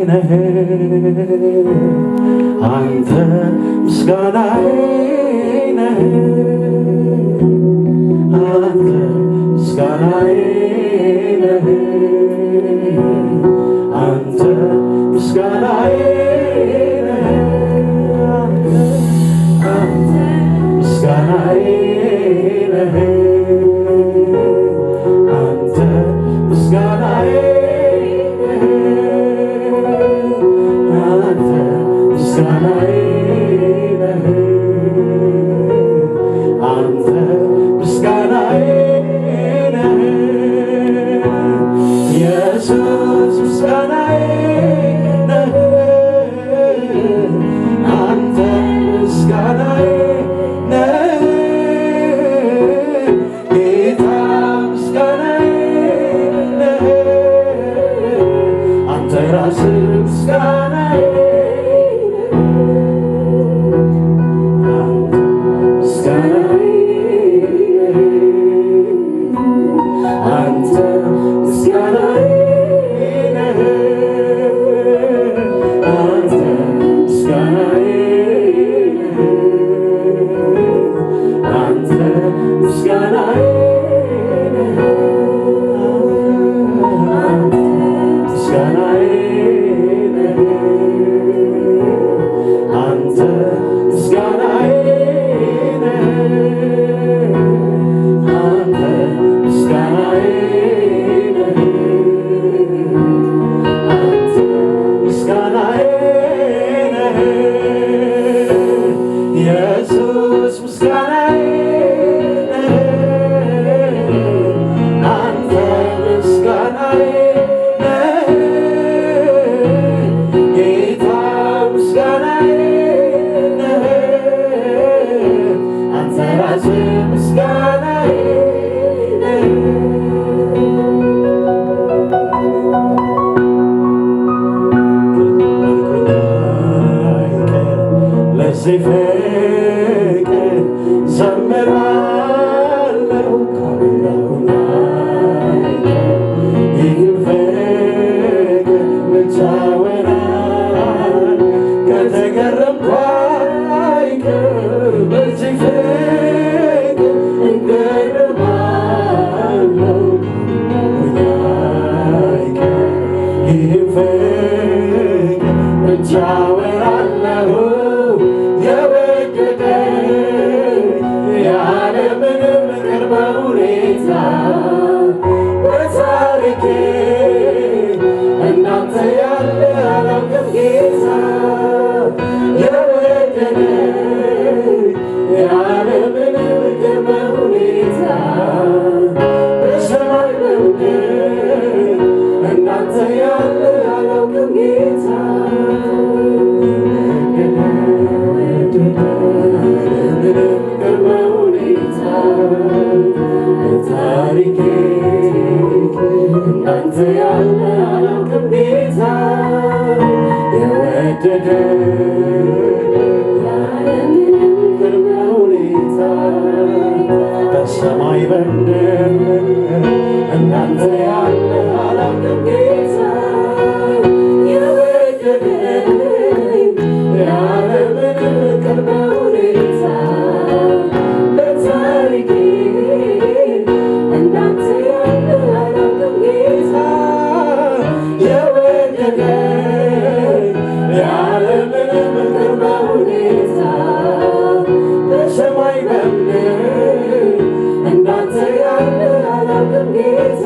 ነህ አንተ ምስጋናዬ ነህ አንተ ምስጋናዬ ነህ አንተ ምስጋናዬ ነህ አንተ ምስጋናዬ ነህ አንተ ምስጋናዬ አንተ ምስጋናዬ ነህ አንተ ምስጋናዬ ነህ ኢየሱስ ምስጋናዬ ነህ አንተ ምስጋናዬ ነህ ጌታ ምስጋናዬ ነህ አንተ ራስህ ምስጋናዬ አንተ ምስጋናዬ ነህ አንተ ምስጋናዬ ነህ አንተ ምስጋናዬ ነህ አንተ ምስጋናዬ ነህ አንተ ምስጋናዬ ነህ አንተ ምስጋናዬ ነህ አንተ ምስጋናዬ ነህ ኢየሱስ ምስጋናዬ ነህ አንተ ምስጋናዬ ነህ ጌታ ምስጋናዬ ነህ አንተ ራስህ ምስጋናዬ ለዚህ ፍቅር ዘምራለሁ ካወራሁና ይህን ፍቅር ብቻወራል ከተገረምኩ አይቀር በዚህ ፍቅር እገረማለሁ አይቀር ይህን ፍቅር ብቻወራለሁ ያለምንም ቅድመ ሁኔታ በታሪኬ እንዳንተ ያለ አላውቅም ጌታ የወደደኝ ያለምንም ቅድመ ሁኔታ በሰማይ በምድር እንዳንተ ያለ አላውቅም ጌታ ታሪኬ እንዳንተ ያለ አላውቅም ጌታ የወደደ ያለምንም ቅድመ ሁኔታ በሰማይ በምድር እንዳንተ ያለ አላውቅም ጌታ የወደደ ያለምንም ቅድመ ሁኔታ በታሪኬ እንዳንተ ያለ አላውቅም ጌታ የወደደኝ ያለምንም ቅድመ ሁኔታ በሰማይ በምድር እንዳንተ ያለ አላውቅም ጌታ